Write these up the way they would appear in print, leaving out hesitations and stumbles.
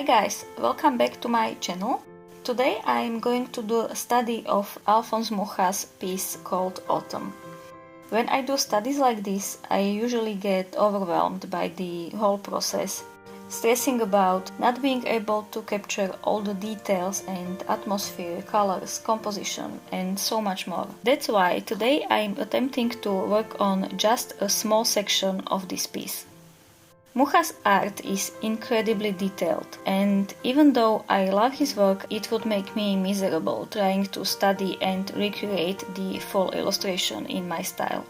guys, welcome back to my channel. Today I am going to do a study of Alphonse Mucha's piece called Autumn. When I do studies like this, I usually get overwhelmed by the whole process, stressing about not being able to capture all the details and atmosphere, colors, composition, and so much more. That's why today I am attempting to work on just a small section of this piece. Mucha's art is incredibly detailed, and even though I love his work, it would make me miserable trying to study and recreate the full illustration in my style.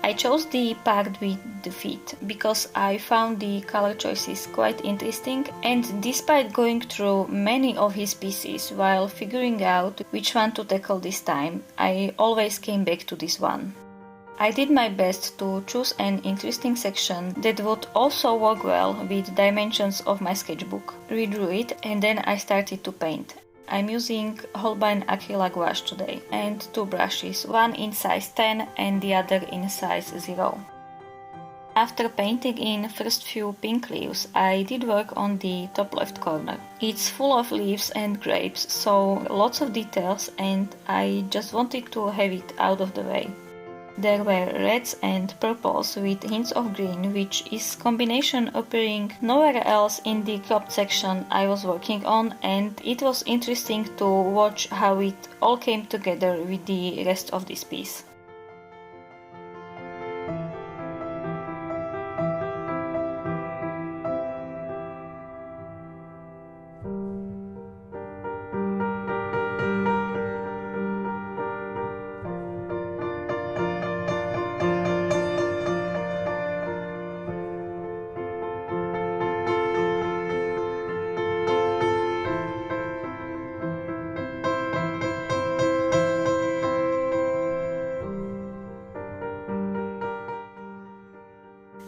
I chose the part with the feet because I found the color choices quite interesting, and despite going through many of his pieces while figuring out which one to tackle this time, I always came back to this one. I did my best to choose an interesting section that would also work well with dimensions of my sketchbook, redrew it, and then I started to paint. I'm using Holbein acrylic gouache today and two brushes, one in size 10 and the other in size 0. After painting in first few pink leaves, I did work on the top left corner. It's full of leaves and grapes, so lots of details, and I just wanted to have it out of the way. There were reds and purples with hints of green, which is combination appearing nowhere else in the cropped section I was working on, and it was interesting to watch how it all came together with the rest of this piece.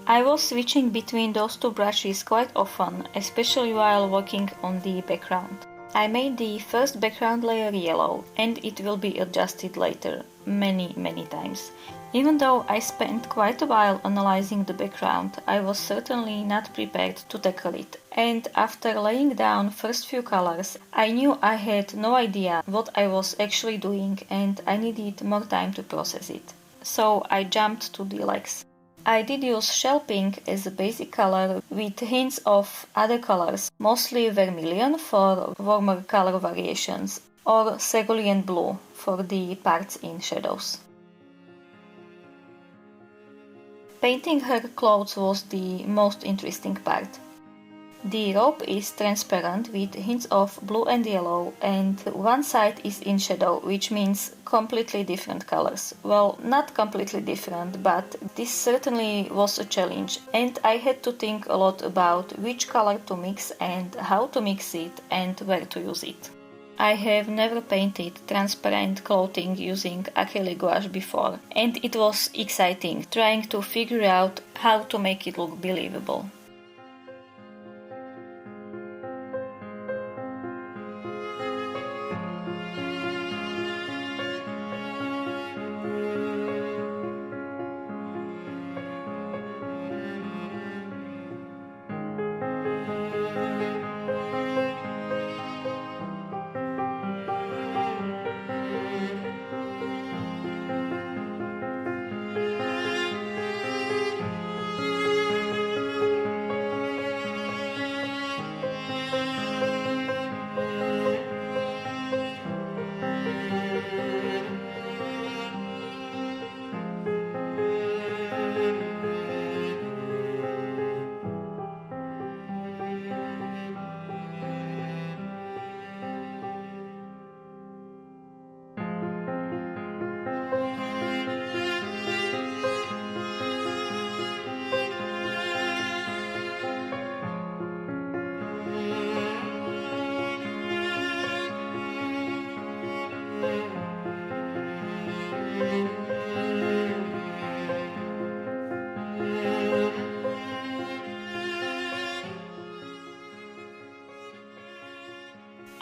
I was switching between those two brushes quite often, especially while working on the background. I made the first background layer yellow, and it will be adjusted later, many times. Even though I spent quite a while analyzing the background, I was certainly not prepared to tackle it. And after laying down first few colors, I knew I had no idea what I was actually doing, and I needed more time to process it. So I jumped to the legs. I did use shell pink as a basic color with hints of other colors, mostly vermilion for warmer color variations, or cerulean blue for the parts in shadows. Painting her clothes was the most interesting part. The robe is transparent with hints of blue and yellow, and one side is in shadow, which means completely different colors. Well, not completely different, but this certainly was a challenge, and I had to think a lot about which color to mix and how to mix it and where to use it. I have never painted transparent clothing using acrylic gouache before, and it was exciting trying to figure out how to make it look believable.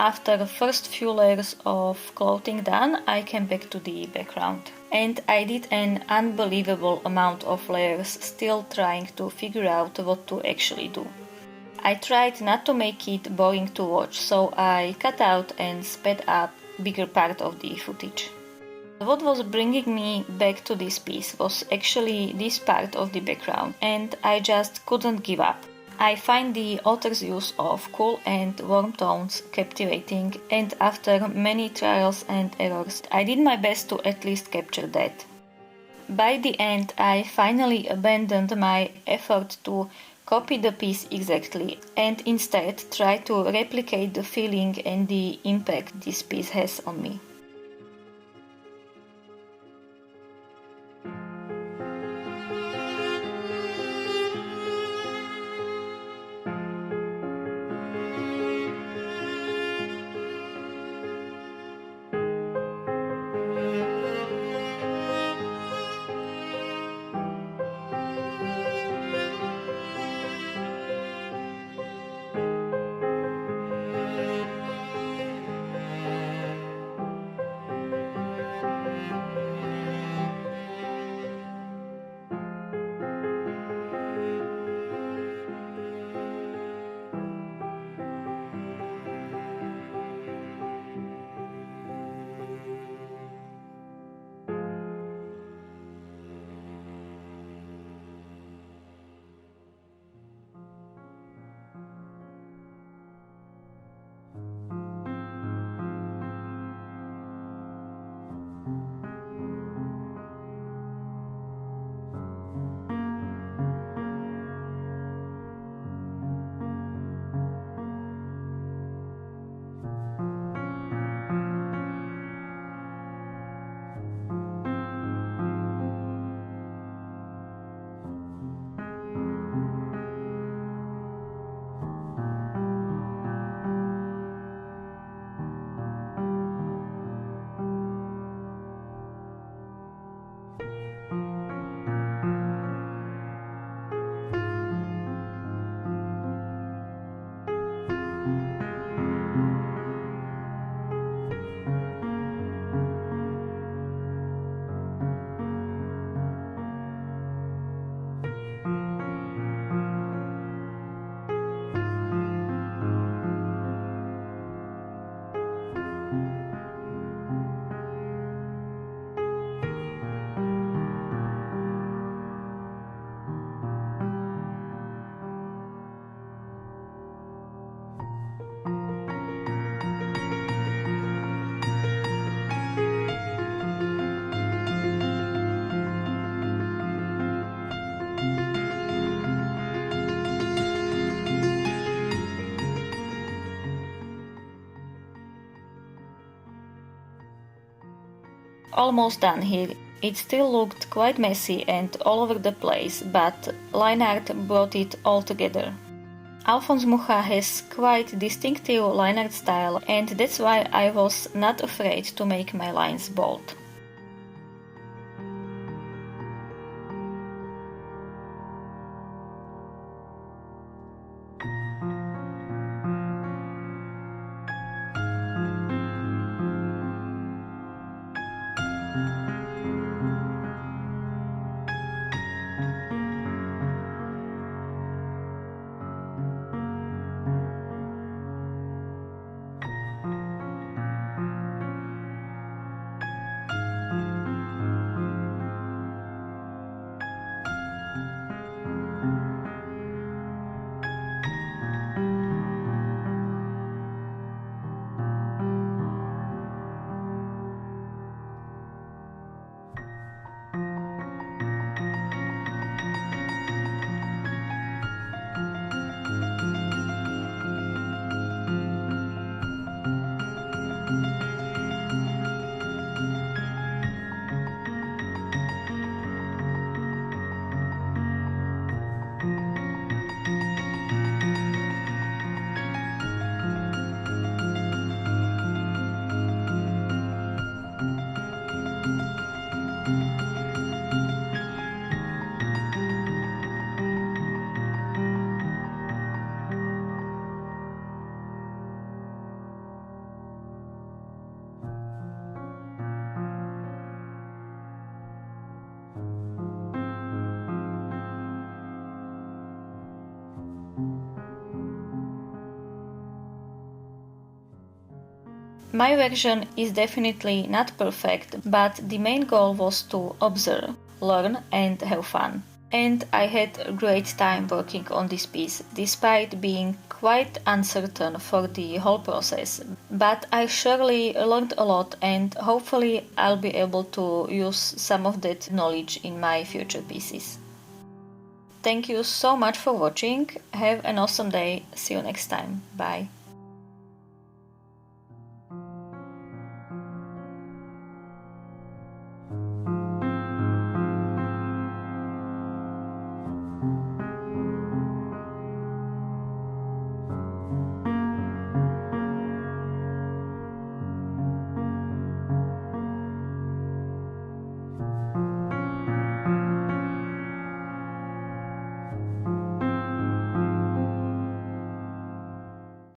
After the first few layers of clothing done, I came back to the background. And I did an unbelievable amount of layers, still trying to figure out what to actually do. I tried not to make it boring to watch, so I cut out and sped up bigger part of the footage. What was bringing me back to this piece was actually this part of the background, and I just couldn't give up. I find the author's use of cool and warm tones captivating, and after many trials and errors, I did my best to at least capture that. By the end, I finally abandoned my effort to copy the piece exactly and instead try to replicate the feeling and the impact this piece has on me. Almost done here. It still looked quite messy and all over the place, but line art brought it all together. Alphonse Mucha has quite distinctive line art style, and that's why I was not afraid to make my lines bold. My version is definitely not perfect, but the main goal was to observe, learn and have fun. And I had a great time working on this piece, despite being quite uncertain for the whole process. But I surely learned a lot, and hopefully I'll be able to use some of that knowledge in my future pieces. Thank you so much for watching. Have an awesome day. See you next time. Bye.